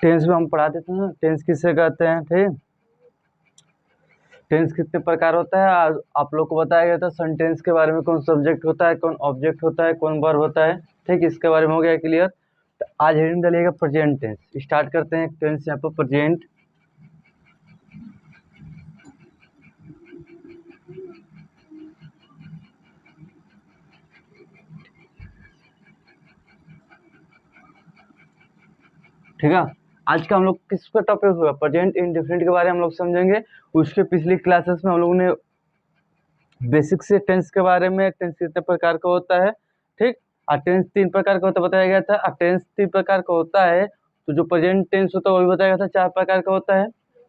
Tense में हम पढ़ाते थे ना, टेंस किससे कहते हैं। ठीक, टेंस कितने प्रकार होता है आप लोग को बताया गया था। सेंटेंस के बारे में, कौन सब्जेक्ट होता है, कौन ऑब्जेक्ट होता है, कौन वर्ब होता है। ठीक, इसके बारे में हो गया क्लियर। तो आज हेडिंग डालिएगा प्रेजेंट टेंस। स्टार्ट करते हैं टेंस यहाँ पर प्रेजेंट। ठीक है, आज का हम लोग किसका टॉपिक होगा, प्रेजेंट इंडेफिनिट के बारे में हम लोग समझेंगे। उसके पिछली क्लासेस में हम लोगों ने बेसिक से टेंस के बारे में, टेंस कितने प्रकार का होता है। ठीक, और टेंस 3 प्रकार का होता बताया गया था। और टेंस 3 प्रकार का होता है, तो जो प्रेजेंट टेंस होता है वो भी बताया गया था 4 प्रकार का होता है।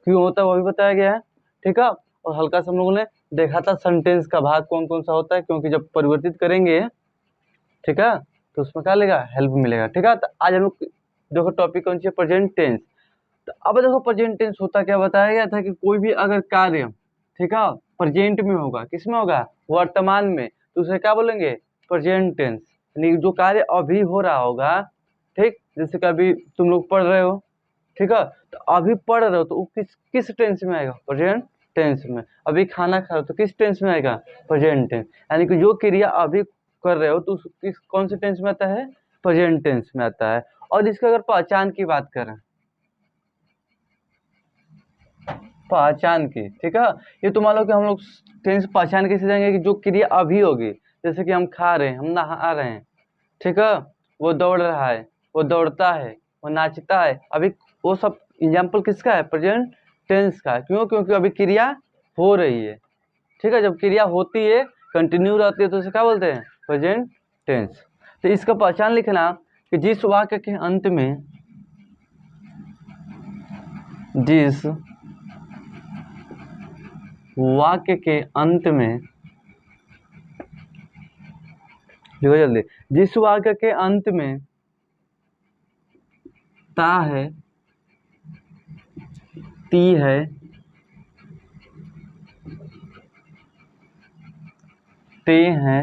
क्यों होता है वो भी बताया गया है। ठीक है, और हल्का सा हम लोगों ने देखा था सेंटेंस का भाग कौन कौन सा होता है, क्योंकि जब परिवर्तित करेंगे, ठीक है, तो उसमें क्या मिलेगा, हेल्प मिलेगा। ठीक है, तो आज हम लोग देखो टॉपिक कौन सी है, प्रेजेंट टेंस। तो अब देखो प्रेजेंट टेंस होता क्या, बताया गया था कि कोई भी अगर कार्य, ठीक है, प्रेजेंट में होगा, किस में होगा, वर्तमान में, तो उसे क्या बोलेंगे, प्रेजेंट टेंस। यानी जो कार्य अभी हो रहा होगा, ठीक, जैसे कि अभी तुम लोग पढ़ रहे हो, ठीक है, तो अभी पढ़ रहे हो तो वो किस किस टेंस में आएगा, प्रेजेंट टेंस में। अभी खाना खा रहे हो तो किस टेंस में आएगा, प्रेजेंट टेंस। यानी कि जो क्रिया अभी कर रहे हो तो किस कौन से टेंस में आता है, प्रेजेंट टेंस में आता है। और इसका अगर पहचान की बात करें, पहचान की, ठीक है, ये तो मान लो कि हम लोग टेंस पहचान कैसे जाएंगे, कि जो क्रिया अभी होगी, जैसे कि हम खा रहे हैं, हम नहा रहे हैं, ठीक है, वो दौड़ रहा है, वो दौड़ता है, वो नाचता है, अभी वो सब एग्जाम्पल किसका है, प्रेजेंट टेंस का है। क्यों, क्योंकि अभी क्रिया हो रही है। ठीक है, जब क्रिया होती है, कंटिन्यू रहती है, तो उसे क्या बोलते हैं, प्रेजेंट टेंस। तो इसका पहचान लिखना कि जिस वाक्य के अंत में, जिस वाक्य के अंत में, देखो जल्दी, जिस वाक्य के अंत में ता है, ती है, ते हैं,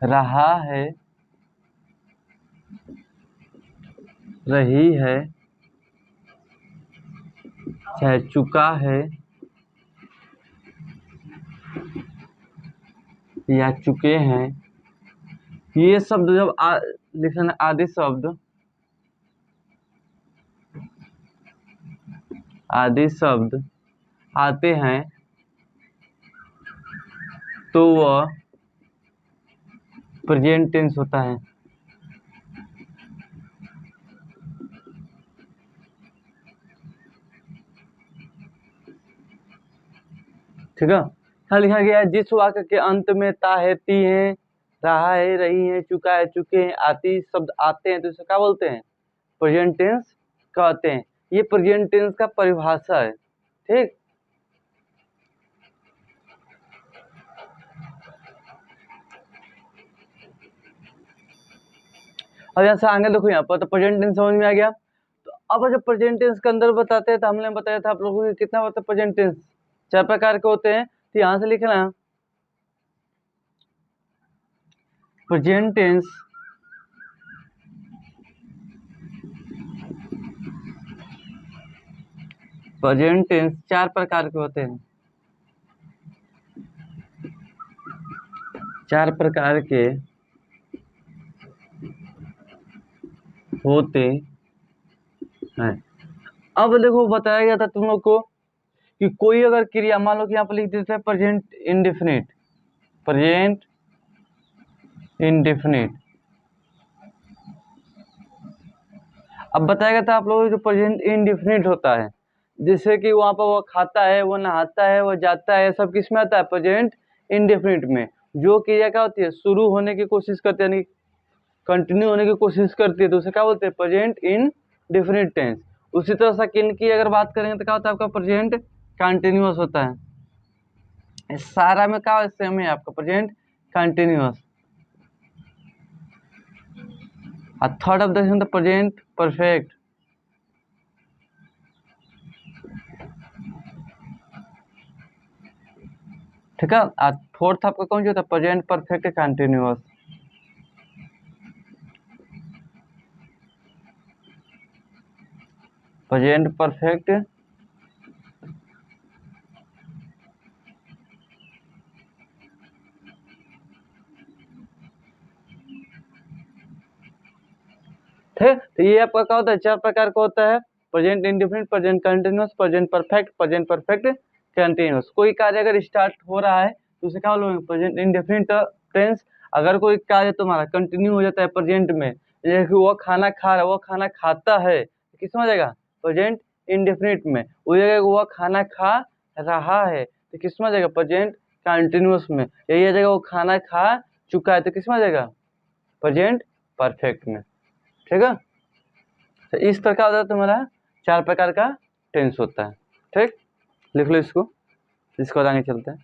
रहा है, रही है, चाहे चुका है या चुके हैं, ये शब्द जब लिखना, आदि शब्द, आदि शब्द आते हैं, तो वह प्रेजेंट टेंस होता है। ठीक है, यहाँ लिखा गया है, जिस वाक्य के अंत में ता है, ती है, रहा है, रही है, चुका है, चुके हैं, आती शब्द आते हैं, तो इसे क्या बोलते हैं, प्रेजेंट टेंस कहते हैं। ये प्रेजेंट टेंस का परिभाषा है। ठीक, और यहाँ से आगे देखो, यहाँ पर तो प्रेजेंट टेंस समझ में आ गया। तो अब जब प्रेजेंट टेंस के अंदर बताते हैं, तो हमने बताया था आप लोगों को कितना होता है प्रेजेंट टेंस, 4 प्रकार के होते हैं। तो यहाँ से लिखना, प्रेजेंट टेंस प्रेजेंट टेंस 4 प्रकार के होते हैं, 4 प्रकार के होते हैं। अब देखो बताया गया था तुम लोग को कि कोई अगर क्रिया, मान लो कि यहाँ पर लिख देते हैं प्रेजेंट इंडेफिनिट, प्रेजेंट इंडेफिनिट। अब बताया गया था आप लोगों को जो प्रेजेंट इंडेफिनिट होता है, जैसे कि वहाँ पर वो खाता है, वो नहाता है, वो जाता है, सब किस में आता है, प्रेजेंट इंडेफिनिट में। जो क्रिया क्या होती है, शुरू होने की कोशिश करती है, यानी कंटिन्यू होने की कोशिश करती है, तो उसे क्या बोलते हैं, प्रेजेंट इंडेफिनिट टेंस। उसी तरह सेकंड की अगर बात करेंगे तो क्या होता है आपका, प्रेजेंट कंटिन्यूअस होता है। सारा में क्या सेम है आपका, प्रेजेंट कंटिन्यूअस। और third of the present perfect. ठीक है, और फोर्थ आपका कौन सा होता है, present perfect continuous. Present perfect ठीक। तो ये आपका क्या होता है, 4 प्रकार का होता है, present indefinite, present continuous, present perfect continuous. कोई कार्य अगर स्टार्ट हो रहा है तो उसे क्या बोलोगे, प्रेजेंट इंडेफिनिट टेंस। अगर कोई कार्य तुम्हारा कंटिन्यू हो जाता है प्रेजेंट में, जैसे कि वो खाना खा रहा है, वो खाना खाता है, तो किस में आ जाएगा, प्रेजेंट इंडेफिनिट में। वो जगह वो खाना खा रहा है तो किस में आ जाएगा, प्रेजेंट कंटिन्यूअस में। यही जगह वो खाना खा चुका है तो किस में आ जाएगा, प्रेजेंट परफेक्ट में। ठीक है, तो इस प्रकार होता है तुम्हारा 4 प्रकार का टेंस होता है। ठीक, लिख लो इसको, इसको आगे चलते हैं।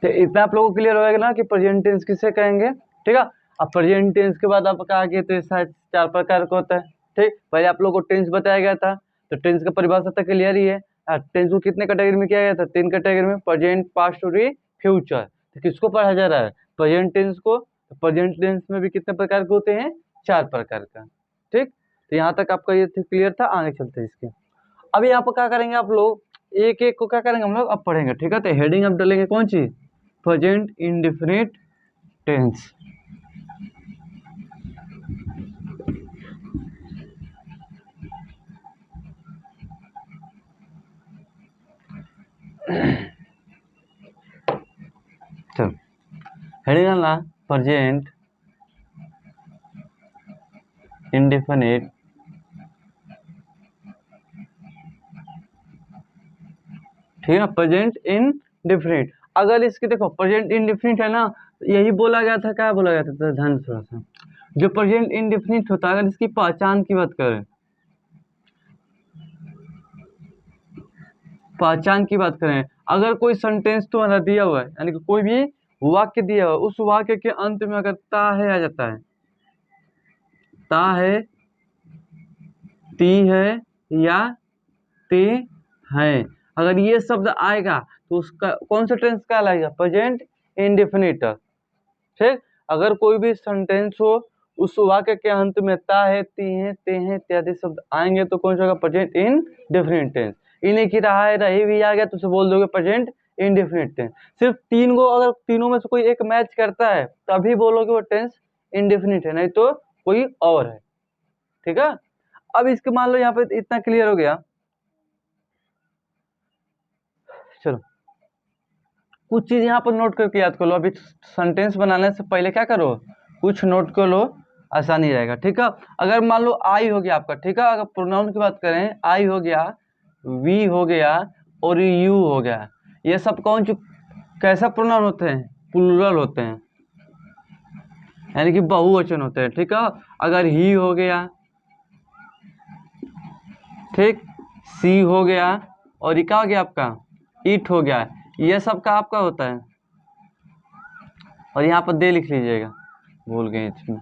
तो इतना आप लोगों को क्लियर होगा ना कि प्रेजेंट टेंस किसे कहेंगे। ठीक है, अब प्रेजेंट टेंस के बाद आप आगे तो ऐसा 4 प्रकार का होता है। ठीक, पहले आप लोगों को टेंस बताया गया था, तो टेंस का परिभाषा तक क्लियर ही है। टेंस को कितने कैटेगरी में किया गया था, 3 कैटेगरी में, प्रेजेंट, पास्ट और फ्यूचर। तो किसको पढ़ा जा रहा है, प्रेजेंट टेंस को। तो प्रेजेंट टेंस में भी कितने प्रकार के होते हैं, 4 प्रकार का। ठीक, तो यहाँ तक आपका ये क्लियर था, आगे चलते हैं इसके। अब यहाँ पर क्या करेंगे आप लोग, एक एक को क्या करेंगे हम लोग अब पढ़ेंगे। ठीक है, तो हेडिंग अब डालेंगे कौन सी, प्रेजेंट इंडेफिनिट टेंस। चलो हेडिंग डालना, प्रेजेंट इंडेफिनिट ठीक है, प्रेजेंट इंडेफिनिट। अगर इसकी देखो प्रेजेंट इंडेफिनिट है ना, यही बोला गया था, क्या बोला गया था, तो ध्यान थोड़ा सा, जो प्रेजेंट इंडेफिनिट होता है, अगर इसकी पहचान की बात करें, पहचान की बात करें, अगर कोई सेंटेंस तुम्हारा दिया हुआ है, यानी कि कोई भी वाक्य दिया हुआ है, उस वाक्य के अंत में अगर ता है आ जाता है, ता है, ती है या ते हैं, अगर ये शब्द आएगा तो उसका कौन सा टेंस कहलाएगा, प्रेजेंट इंडेफिनिट। ठीक, अगर कोई भी सेंटेंस हो, उस वाक्य के अंत में ता है, ती है, ते हैं इत्यादि शब्द आएंगे तो कौन सा होगा, प्रेजेंट इंडेफिनिट टेंस। इन्हीं की रहा है, रही भी आ गया तो उसे बोल दोगे प्रेजेंट इंडेफिनिट टेंस। सिर्फ 3 गो, अगर तीनों में से कोई एक मैच करता है तभी बोलोगे वो टेंस इंडेफिनिट है, नहीं तो कोई और है। ठीक है, अब इसके मान लो यहाँ पे इतना क्लियर हो गया। चलो कुछ चीज यहाँ पर नोट करके याद कर लो, अभी सेंटेंस बनाने से पहले क्या करो, कुछ नोट कर लो, आसानी रहेगा। ठीक है, अगर मान लो आई हो गया आपका, ठीक है, अगर प्रोनाउन की बात करें, आई हो गया, वी हो गया और यू हो गया, ये सब कौन कैसा प्रोनाउन होते हैं, प्लूरल होते हैं, यानी कि बहुवचन होते हैं। ठीक है, अगर ही हो गया, ठीक, सी हो गया और ये क्या हो गया आपका, इट हो गया, ये सब का आपका होता है। और यहाँ पर दे लिख लीजिएगा, भूल गए इसमें।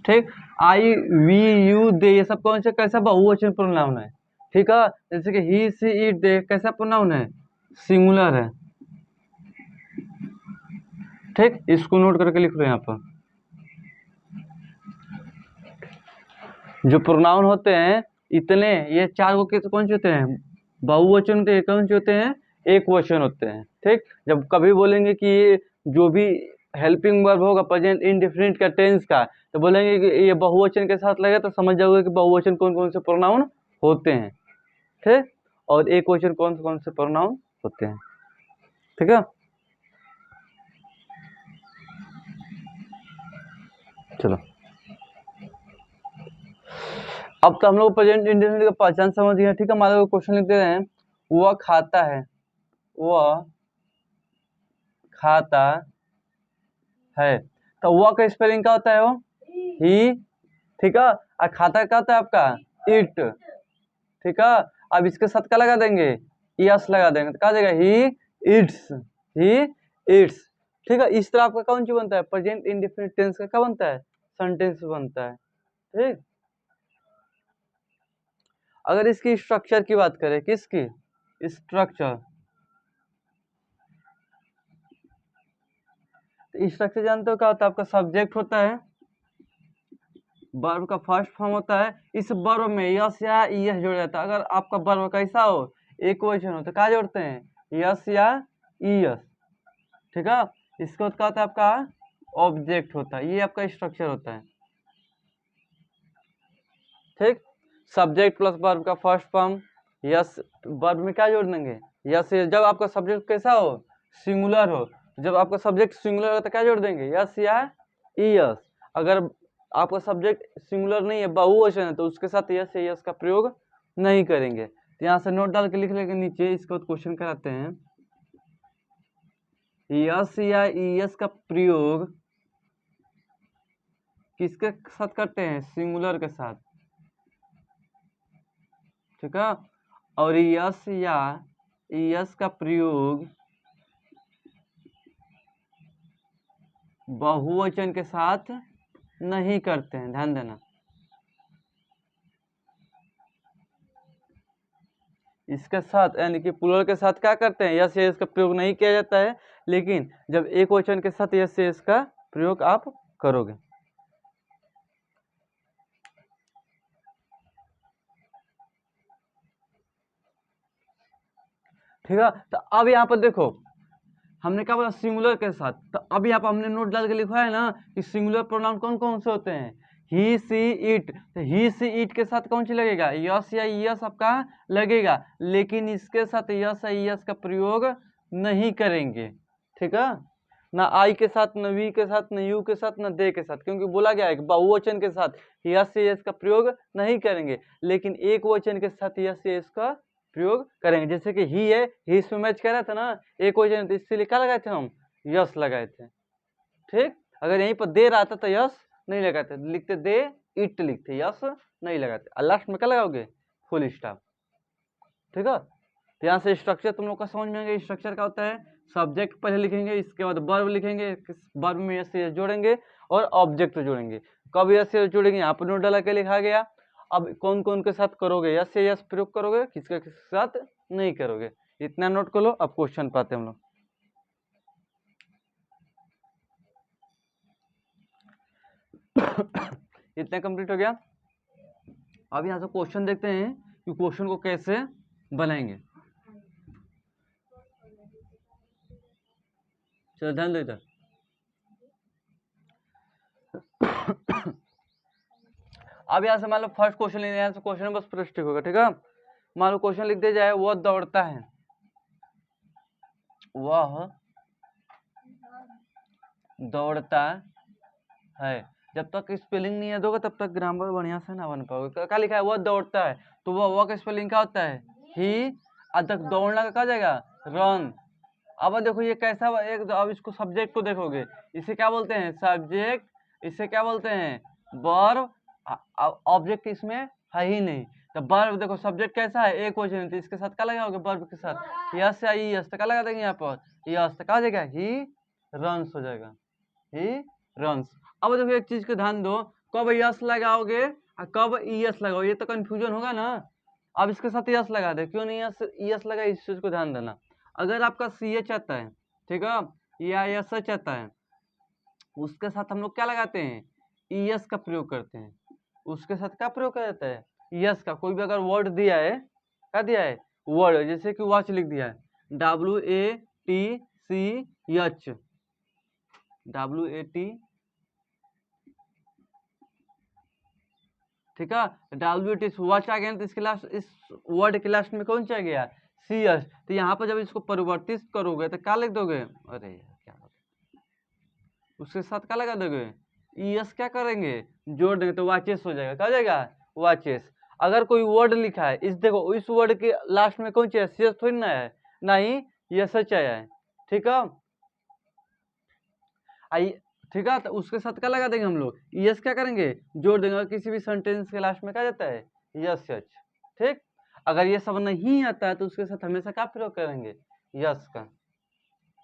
ठीक, आई वी यू दे, ये सब कौन सा कैसा बहुवचन प्रोनाउन है। ठीक है, जैसे कि ही सी इट दे कैसा प्रोनाउन है, सिंगुलर है। ठीक, इसको नोट करके लिख लो यहाँ पर। जो प्रोनाउन होते हैं इतने, ये 4 को किस कौन से होते हैं, बहुवचन होते हैं, कौन से होते हैं, एक वचन होते हैं। ठीक, जब कभी बोलेंगे कि ये जो भी हेल्पिंग वर्ब होगा प्रेजेंट इंडेफिनिट का टेंस का, तो बोलेंगे कि ये बहुवचन के साथ लगे, तो समझ जाओगे कि बहुवचन कौन कौन से प्रोनाउन होते हैं। ठीक, और एक वचन कौन से प्रोनाउन होते हैं। ठीक है, चलो अब तो हम लोग प्रेजेंट इंडेफिनिट का पहचान समझ गए। ठीक है, हमारे को क्वेश्चन लिखते हैं, वह खाता है, वह खाता है, तो वह का स्पेलिंग क्या होता है, वो ही। ठीक है, और खाता क्या होता है आपका, इट। ठीक है, अब इसके साथ क्या लगा देंगे, यस लगा देंगे, तो क्या देगा, ही इट्स, ही इट्स। ठीक है, इस तरह आपका कौन सी बनता है, प्रेजेंट इंडेफिनिट टेंस का क्या बनता है, सेंटेंस बनता है। ठीक, अगर इसकी स्ट्रक्चर की बात करें, किसकी स्ट्रक्चर, तो स्ट्रक्चर जानते हो क्या होता है? आपका सब्जेक्ट होता है, वर्ब का फर्स्ट फॉर्म होता है, इस वर्ब में यस या ईएस जोड़ जाता है। अगर आपका वर्ब कैसा हो, एक क्वेश्चन हो, तो क्या जोड़ते हैं? यस या ईएस, ठीक है। इसको क्या होता है? आपका ऑब्जेक्ट होता है, ये आपका स्ट्रक्चर होता है, ठीक। सब्जेक्ट प्लस वर्ब का फर्स्ट फॉर्म यस, वर्ब में क्या जोड़ देंगे? यस। जब आपका सब्जेक्ट कैसा हो? सिंगुलर हो। जब आपका सब्जेक्ट सिंगुलर हो तो क्या जोड़ देंगे? यस या ईएस। अगर आपका सब्जेक्ट सिंगुलर नहीं है, बहुवचन है, तो उसके साथ यस या ईएस का प्रयोग नहीं करेंगे। तो यहाँ से नोट डाल के लिख लेंगे नीचे, इसको क्वेश्चन कराते हैं। यस या ईएस का प्रयोग किसके साथ करते हैं? सिंगुलर के साथ, ठीक है। और यस या ईएस का प्रयोग बहुवचन के साथ नहीं करते हैं, ध्यान देना। इसके साथ यानी कि प्लूरल के साथ क्या करते हैं? यस या इसका प्रयोग नहीं किया जाता है, लेकिन जब एक वचन के साथ यस या इसका प्रयोग आप करोगे। ठीक है। तो अब यहाँ पर देखो, हमने क्या बोला? सिंगुलर के साथ। तो अब यहाँ पर हमने नोट डाल के लिखा है ना कि सिंगुलर प्रोनाउन कौन कौन से होते हैं? ही, सी, इट। तो ही, सी, इट के साथ कौन सी लगेगा? यस या यस आपका लगेगा, लेकिन इसके साथ यस या यस का प्रयोग नहीं करेंगे, ठीक है। ना आई के साथ, न वी के साथ, न यू के साथ, न दे के साथ, क्योंकि बोला गया है बहुवचन के साथ यस या यस का प्रयोग नहीं करेंगे, लेकिन एक वचन के साथ यस या यस का प्रयोग करेंगे। जैसे कि ही है, ही इसमें मैच कर रहा था ना, एक वचन, तो इससे क्या लगाए थे हम? यस लगाए थे, ठीक। अगर यहीं पर दे रहा था तो यस नहीं लगाते, लिखते दे इट, लिखते यस नहीं लगाते। और लास्ट में क्या लगाओगे? फुल स्टॉप, ठीक है। तो यहाँ से स्ट्रक्चर तुम लोग का समझ में आएगा। स्ट्रक्चर क्या होता है? सब्जेक्ट पहले लिखेंगे, इसके बाद वर्ब लिखेंगे, वर्ब में यस यस जोड़ेंगे और ऑब्जेक्ट जोड़ेंगे। कब यस यस जोड़ेंगे? यहाँ पर नोट डाला के लिखा गया। अब कौन कौन के साथ करोगे यस यस प्रयोग करोगे, किसके साथ नहीं करोगे, इतना नोट कर लो। अब क्वेश्चन पाते हम लोग। इतना कंप्लीट हो गया। अब यहाँ से क्वेश्चन देखते हैं कि क्वेश्चन को कैसे बनाएंगे। चलो ध्यान दो इधर। अब यहाँ से मान लो फर्स्ट क्वेश्चन लेने, यहाँ से क्वेश्चन बस प्रश्न होगा, ठीक है। मान लो क्वेश्चन लिख दिया जाए, वह दौड़ता है, वह दौड़ता है। जब तक स्पेलिंग नहीं याद होगा तब तक ग्रामर बढ़िया से ना बन पाओगे। क्या लिखा है? वह दौड़ता है, तो वह का स्पेलिंग क्या होता है? ही। तक दौड़ना का क्या जाएगा? रन। अब देखो ये कैसा एक, अब इसको सब्जेक्ट को देखोगे, इसे क्या बोलते हैं? सब्जेक्ट। इसे क्या बोलते हैं? वर्ब। ऑब्जेक्ट इसमें है ही नहीं। तो वर्ब देखो, सब्जेक्ट कैसा है? एक क्वेश्चन, तो इसके साथ क्या लगाओगे? वर्ब के साथ यस या यस, तो क्या लगा देंगे यहाँ पर? यस, तो क्या हो जाएगा? ही रन्स हो जाएगा, ही रन्स। अब देखो एक चीज को ध्यान दो, कब यस लगाओगे और कब ईएस लगाओगे, ये तो कंफ्यूजन होगा ना। अब इसके साथ यस लगा दे, क्यों नहीं यस ईएस लगा, इस चीज को ध्यान देना। अगर आपका सी एच आता है, ठीक है, या एस एच आता है, उसके साथ हम लोग क्या लगाते हैं? ईएस का प्रयोग करते हैं। उसके साथ क्या प्रयोग किया जाता है? यस का। कोई भी अगर वर्ड दिया है, क्या दिया है? वर्ड, जैसे कि वॉच लिख दिया है, WATCH, WAT, ठीक है, WAT वॉच आ गया, तो इसके लास्ट, इस वर्ड के लास्ट में कौन सा गया? CS। तो यहाँ पर जब इसको परिवर्तित करोगे तो क्या लिख दोगे? अरे यार क्या बात, उसके साथ क्या लगा दोगे? ES क्या करेंगे? जोड़ देंगे, तो वाचेस हो जाएगा। क्या हो जाएगा? वाचेस। अगर कोई वर्ड लिखा है, इस देखो इस वर्ड के लास्ट में कौन सा? CS थोड़ी ना है, नहीं यस आया है, ठीक है। आई, ठीक है, तो उसके साथ क्या लगा देंगे हम लोग? यस क्या करेंगे? जोड़ देंगे। और किसी भी सेंटेंस के लास्ट में क्या जाता है? यस यच, ठीक। अगर ये सब नहीं आता है तो उसके साथ हमेशा क्या प्रयोग करेंगे? यस का,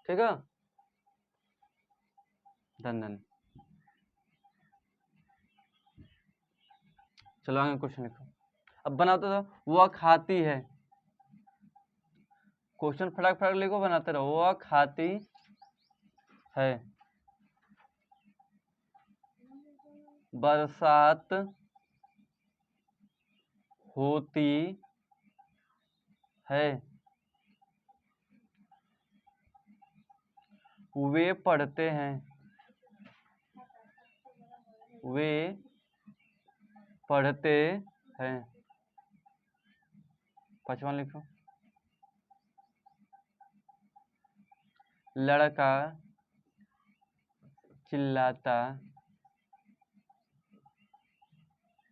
ठीक है। धन। चलो आगे क्वेश्चन लिखो। अब बनाते रहो, वह खाती है, क्वेश्चन फटाक फटाक लिखो, बनाते रहो। वह खाती है, बरसात होती है। वे पढ़ते हैं। वे पढ़ते हैं। 5वां लिखो। लड़का चिल्लाता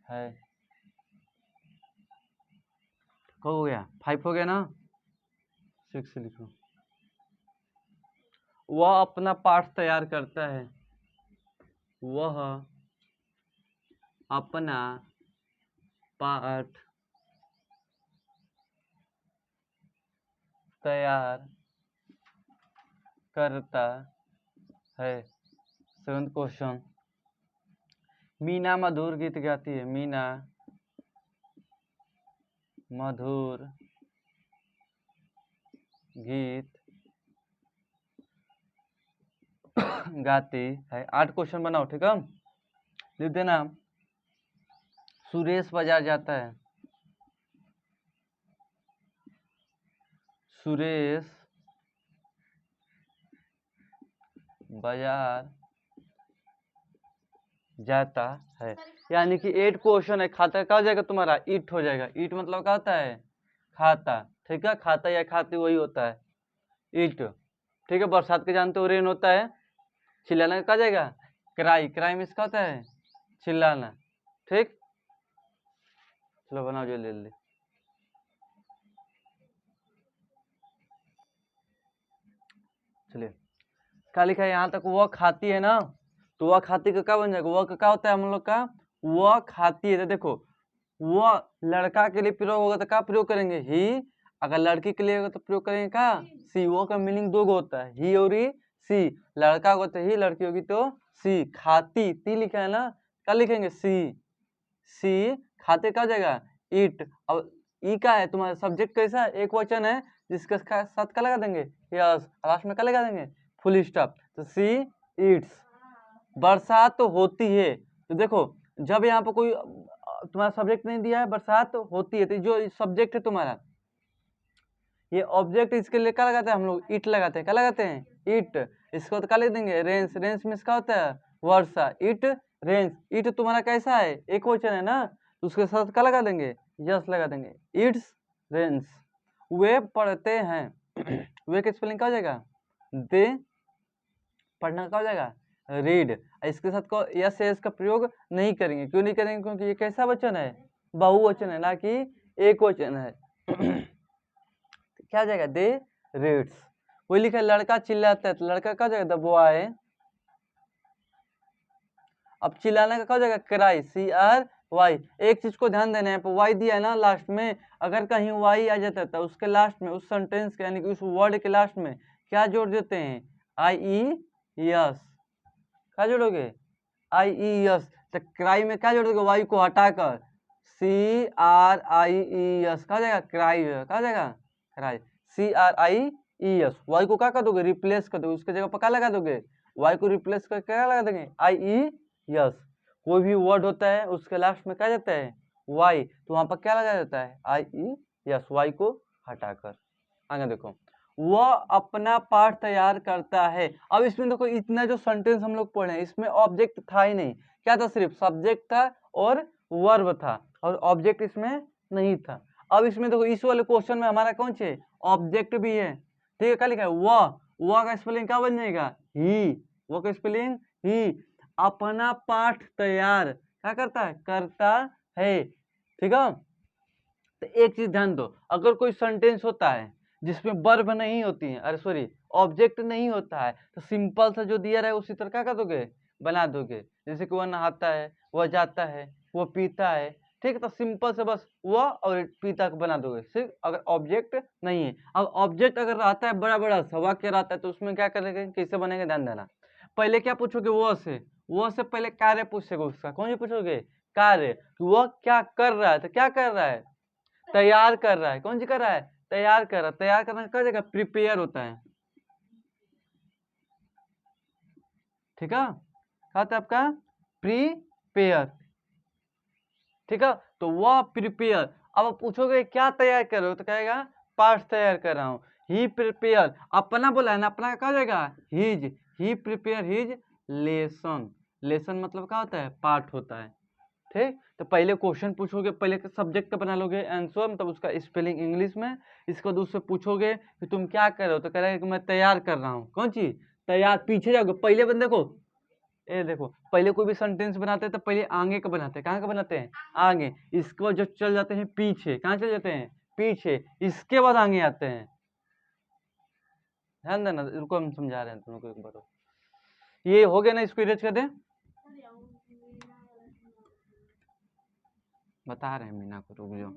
है। हो गया 5 हो गया ना। 6 लिखो। वह अपना पाठ तैयार करता है। वह अपना पाठ तैयार करता है। 7th question. मीना मधुर गीत गाती है। मीना मधुर गीत गाती है। 8 क्वेश्चन बनाओ, ठीक है। लिख देना। सुरेश बाजार जाता है। सुरेश बाजार जाता है। यानी कि 8 क्वेश्चन है। खाता क्या हो जाएगा तुम्हारा? ईट हो जाएगा। ईट मतलब क्या होता है? खाता, ठीक है। खाता या खाती वही होता है ईट, ठीक है। बरसात के जानते हो रेन होता है। चिल्लाना कहा जाएगा? क्राई। क्राई में इसका होता है चिल्लाना, ठीक। चलो बनाओ जो ले ले। चलिए क्या लिखा है यहाँ तक? वह खाती है ना, तो वह खाती का क्या बन जाएगा? वह का क्या होता है हम लोग का? वह खाती है। तो देखो वह लड़का के लिए प्रयोग होगा तो क्या प्रयोग करेंगे? ही। अगर लड़की के लिए होगा तो प्रयोग करेंगे क्या? सी। वो का मीनिंग दो होता है, ही और सी। लड़का होगा तो ही, लड़की होगी तो सी। खाती ती लिखा है ना, क्या लिखेंगे? सी। सी। खाते क्या हो जाएगा? ईट। अब ई का है तुम्हारा सब्जेक्ट कैसा है? एक वचन है जिसके साथ क्या लगा देंगे? यस। लास्ट में क्या लगा देंगे? Full stop. तो सी ईट्स। बरसात तो होती है। तो देखो जब यहाँ पर कोई तुम्हारा सब्जेक्ट नहीं दिया है, बरसात होती है, तो जो सब्जेक्ट है तुम्हारा ये ऑब्जेक्ट, इसके लिए क्या लगाते हैं हम लोग? ईट लगाते हैं। क्या लगाते हैं? ईट। इसको तो क्या लिख देंगे? रेंस। रेंस में इसका होता है वर्षा। ईट रेंस। ईट तुम्हारा कैसा है? एक वचन है ना, तो उसके साथ क्या लगा देंगे? यस लगा देंगे। It's Reigns. वे पढ़ते हैं। वे का स्पेलिंग क्या हो जाएगा? दे। पढ़ना क्या हो जाएगा? रीड। इसके साथ को यस एस का प्रयोग नहीं करेंगे। क्यों नहीं करेंगे? क्योंकि ये कैसा वचन है? बहुवचन है, ना कि एक वचन है। क्या हो जाएगा? दे रीड्स। वही लिखा है लड़का चिल्लाता है, तो लड़का क्या हो जाएगा? The boy. अब चिल्लाने का क्या हो जाएगा? क्राई। C R Y. एक चीज को ध्यान देना है, वाई दिया है ना लास्ट में, अगर कहीं वाई आ जाता है तो उसके लास्ट में, उस सेंटेंस के यानी कि उस वर्ड के लास्ट में क्या जोड़ देते हैं? आई ई यस। क्या जोड़ोगे? आई ई यस। तो क्राई में क्या जोड़ोगे? वाई को हटाकर सी आर आई ई यस। कहा जाएगा? क्राई। कहा जाएगा? Cry. C R I E S. Y को क्या कर दोगे? रिप्लेस कर दोगे। उसके जगह पर क्या लगा दोगे? वाई को रिप्लेस कर क्या लगा देंगे? आई ई यस। कोई भी वर्ड होता है उसके लास्ट में क्या जाता है? वाई। तो वहां पर क्या लगा जाता है? आई ई यस। वाई को हटाकर। आगे देखो। वह अपना पाठ तैयार करता है। अब इसमें देखो इतना जो सेंटेंस हम लोग पढ़े इसमें ऑब्जेक्ट था ही नहीं। क्या था? सिर्फ सब्जेक्ट था और वर्ब था, और ऑब्जेक्ट इसमें नहीं था। अब इसमें देखो इस वाले क्वेश्चन में हमारा कौन से ऑब्जेक्ट भी है, ठीक है। क्या लिखा है? वह का स्पेलिंग क्या बन जाएगा? ही। वह का स्पेलिंग ही। अपना पाठ तैयार क्या करता है? करता है, ठीक है। तो एक चीज ध्यान दो, अगर कोई सेंटेंस होता है जिसमें वर्ब नहीं होती है, अरे सॉरी ऑब्जेक्ट नहीं होता है, तो सिंपल सा जो दिया रहा है उसी तरह क्या कर दोगे? बना दोगे। जैसे कि वह नहाता है, वह जाता है, वह पीता है, ठीक है। तो सिंपल से बस वह और पीता को बना दोगे, सिर्फ अगर ऑब्जेक्ट नहीं है। अब ऑब्जेक्ट अगर रहता है, बड़ा बड़ा सा वाक्य रहता है, तो उसमें क्या करेंगे? कैसे बनेगा? ध्यान देना। पहले क्या पूछोगे? वह से पहले कार्य पूछोगे। उसका कौन सी पूछोगे? कार्य। वह क्या कर रहा है? तो क्या कर रहा है? तैयार कर रहा है। कौन सी कर रहा है? तैयार कर रहा है। तैयार करना क्या जगह? प्रिपेयर होता है, ठीक है। क्या होता है आपका? प्रिपेयर। प्रिपेयर, ठीक है, तो वह प्रिपेयर। अब पूछोगे क्या तैयार कर रहे हो, तो कहेगा पार्ट्स तैयार कर रहा हूँ। ही प्रिपेयर, अपना बोला है ना, अपना क्या हो जाएगा हिज, ही प्रिपेयर हिज लेसन। लेसन मतलब क्या होता है, पार्ट होता है, ठीक। तो पहले क्वेश्चन पूछोगे, पहले सब्जेक्ट का बना लोगे आंसर, मतलब उसका स्पेलिंग इंग्लिश में। इसको दूसरे पूछोगे कि तुम क्या कर रहे हो, तो कह रहा है कि मैं तैयार कर रहा हूँ। कौन चीज तैयार, पीछे जाओगे पहले बंदे को, ये देखो पहले कोई भी सेंटेंस बनाते हैं तो पहले आगे का बनाते हैं, कहाँ का बनाते हैं आगे, इसके बाद जो चल जाते हैं पीछे, कहाँ चल जाते हैं पीछे, इसके बाद आगे आते हैं। ध्यान देना, रुको हम समझा रहे हैं तुम लोग को एक बार। ये हो गया ना, इसको इरेज कर दें, बता रहे हैं मीना को, रुक जाओ।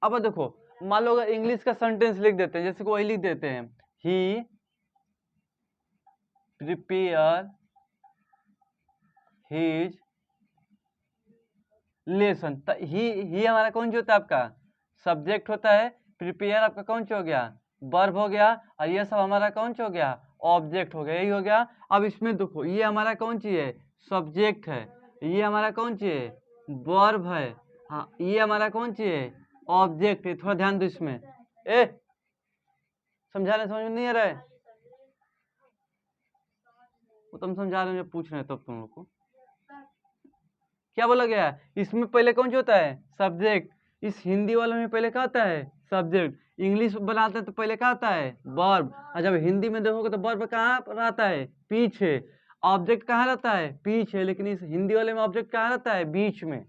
अब देखो मान लो अगर इंग्लिश का सेंटेंस लिख देते हैं, जैसे कि वही लिख देते हैं, ही प्रिपेयर हिज लेसन। ही हमारा कौन सी होता है, आपका सब्जेक्ट होता है। प्रिपेयर आपका कौन सा हो गया, वर्ब हो गया। और ये सब हमारा कौन सा हो गया, ऑब्जेक्ट हो गया, यही हो गया। अब इसमें देखो ये हमारा कौन सी है, सब्जेक्ट है। ये हमारा कौन सी है, वर्ब है। हाँ ये हमारा कौन सी है, ऑब्जेक्ट है। थोड़ा ध्यान दो इसमें, ए समझाने समझ में नहीं आ रहा है, वो तुम समझा रहे हो, जब पूछ रहे हैं तब तुम लोग को क्या बोला गया है? इसमें पहले कौन सा होता है, सब्जेक्ट। इस हिंदी वाले में पहले क्या होता है, सब्जेक्ट। इंग्लिश बनाते हैं तो पहले क्या होता है, वर्ब। और जब हिंदी में देखोगे तो वर्ब कहाँ रहता है, पीछे। ऑब्जेक्ट कहाँ रहता है, पीछे। लेकिन इस हिंदी वाले में ऑब्जेक्ट कहाँ रहता है, बीच में।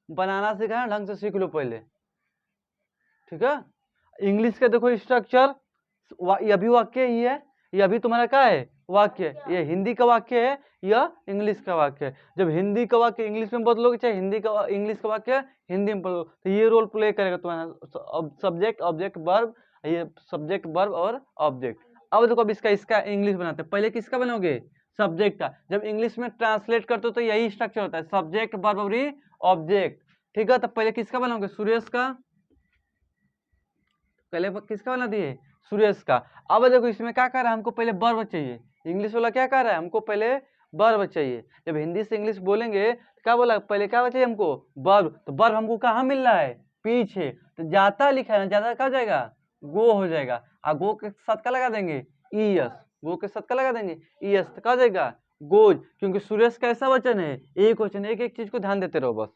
बनाना सीखा, ढंग से सीख लो पहले, ठीक है। इंग्लिश का देखो स्ट्रक्चर, ये भी वाक्य ही है, ये भी तुम्हारा क्या है, वाक्य। ये हिंदी का वाक्य है, यह इंग्लिश का वाक्य है। जब हिंदी का वाक्य इंग्लिश में बदलोगे, चाहे हिंदी का इंग्लिश का वाक्य हिंदी में बदलो, तो ये रोल प्ले करेगा तुम्हारा सब्जेक्ट ऑब्जेक्ट वर्ब, ये सब्जेक्ट वर्ब और ऑब्जेक्ट। अब देखो अब इसका इंग्लिश बनाते हैं, पहले किसका बनाओगे, सब्जेक्ट का। जब इंग्लिश में ट्रांसलेट करते हो तो यही स्ट्रक्चर होता है, सब्जेक्ट वर्ब और ऑब्जेक्ट, ठीक है। तो पहले किसका बनाओगे, सुरेश का, पहले किसका बना दिए, सुरेश का। अब देखो इसमें क्या कर रहा है, हमको पहले वर्ब चाहिए। इंग्लिश वाला क्या कर रहा है, हमको पहले वर्ब चाहिए। जब हिंदी से इंग्लिश बोलेंगे तो क्या बोला, पहले क्या चाहिए हमको, वर्ब। तो वर्ब हमको कहाँ मिल रहा है, पीछे। तो जाता लिखा है ना, ज्यादा क्या हो जाएगा, गो हो जाएगा। और गो के साथ क्या लगा देंगे, ईएस। गो के साथ क्या लगा देंगे, ईएस। तो क्या हो जाएगा, गोज। क्योंकि सुरेश का ऐसा वचन है, एक वचन, एक एक चीज को ध्यान देते रहो बस।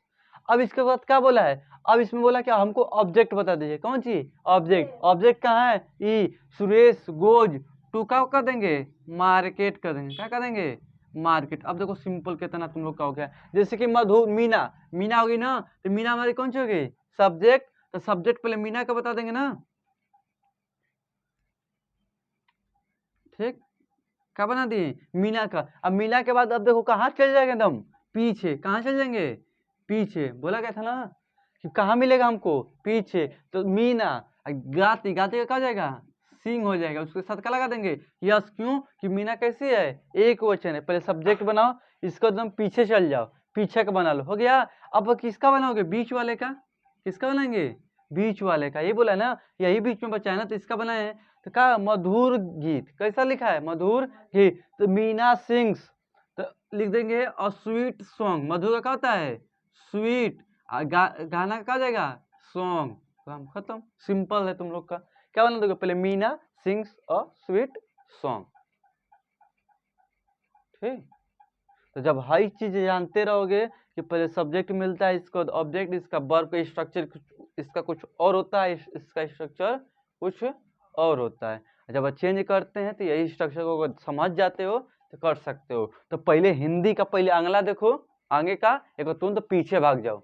अब इसके बाद क्या बोला है, अब इसमें बोला क्या, हमको ऑब्जेक्ट बता दीजिए, कौन सी ऑब्जेक्ट। ऑब्जेक्ट कहाँ है, ई। सुरेश गोज टू क्या कर देंगे, मार्केट कर देंगे। क्या कर देंगे, मार्केट। अब देखो सिंपल कितना तुम लोग का हो गया। जैसे कि मधु, मीना, मीना होगी ना, तो मीना हमारी कौन सी होगी, सब्जेक्ट। तो सब्जेक्ट पहले मीना का बता देंगे ना, ठीक। क्या बना दिए, मीना का। अब मीना के बाद अब देखो कहाँ चल जाएगा, एकदम पीछे। कहाँ चल जाएंगे, पीछे। बोला गया था ना कि कहाँ मिलेगा हमको, पीछे। तो मीना, गाती, गाती का कहा जाएगा, सिंह हो जाएगा। उसके साथ क्या लगा देंगे, यस। क्यों कि मीना कैसी है, एक वचन है। पहले सब्जेक्ट बनाओ, इसको एकदम पीछे चल जाओ, पीछे का बना लो, हो गया। अब किसका बनाओगे, बीच वाले का। किसका बनाएंगे, बीच वाले का। ये बोला है ना, यही बीच में बचा है ना, तो इसका बनाए हैं। तो क्या, मधुर गीत। कैसा लिखा है, मधुर गीत। तो मीना सिंग्स, तो लिख देंगे अ स्वीट सॉन्ग। मधुर का क्या होता है, स्वीट। गाना का जाएगा, सॉन्ग। तो हम खत्म, सिंपल है तुम लोग का। क्या बना दोगे, पहले Meena sings a sweet song, ठीक। तो जब हर चीज जानते रहोगे कि पहले सब्जेक्ट मिलता है, इसका ऑब्जेक्ट, इसका वर्ब का स्ट्रक्चर इसका कुछ और होता है, इसका स्ट्रक्चर कुछ और होता है। जब चेंज करते हैं तो यही स्ट्रक्चर को अगर समझ जाते हो तो कर सकते हो। तो पहले हिंदी का पहले अगला देखो, आगे का एक तुम तो पीछे भाग जाओ।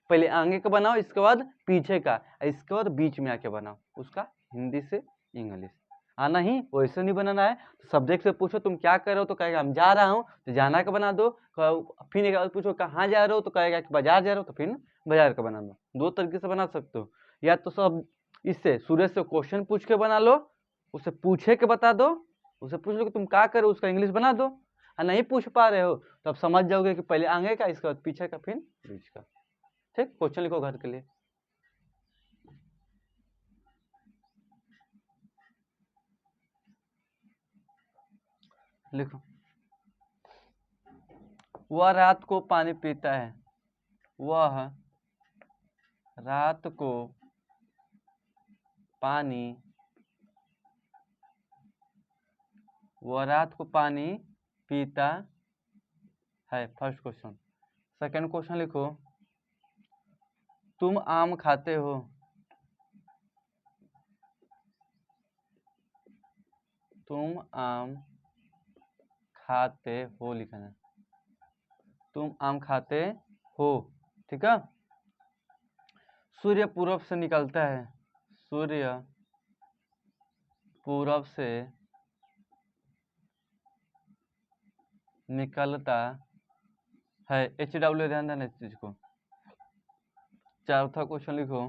पहले आगे का बनाओ, इसके बाद पीछे का, इसके बाद बीच में आके बनाओ उसका, हिंदी से इंग्लिश। आना ही वैसे नहीं बनाना है। सब्जेक्ट से पूछो तुम क्या कर रहे हो, तो कहेगा हम जा रहा हूँ, तो जाना का बना दो। फिर एक बार पूछो कहाँ जा रहे हो, तो कहेगा कि बाजार जा रहे हो, तो फिर बाजार का बना दो। दो तरीके से बना सकते हो। या तो सब इससे सूरज से क्वेश्चन पूछ के बना लो, उसे पूछे के बता दो, उसे पूछ लो कि तुम क्या कर रहे हो, उसका इंग्लिश बना दो। और नहीं पूछ पा रहे हो तो अब समझ जाओगे कि पहले आगे का, इसके बाद पीछे का, फिर बीच का, ठीक। क्वेश्चन लिखो घर के लिए, लिखो। वह रात को पानी पीता है। वह रात को पानी पीता है। First question. सेकंड क्वेश्चन लिखो, तुम आम खाते हो। तुम आम खाते हो लिखना है। तुम आम खाते हो, ठीक है। सूर्य पूरब से निकलता है। सूर्य पूरब से निकलता है। HW ध्यान देना इस चीज को। चौथा क्वेश्चन लिखो,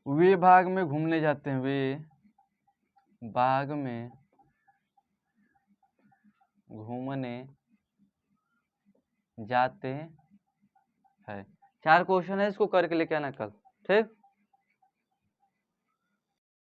वे बाग में घूमने जाते हैं। वे बाग में घूमने जाते हैं। 4 क्वेश्चन है, इसको करके लेके आना कल, ठीक।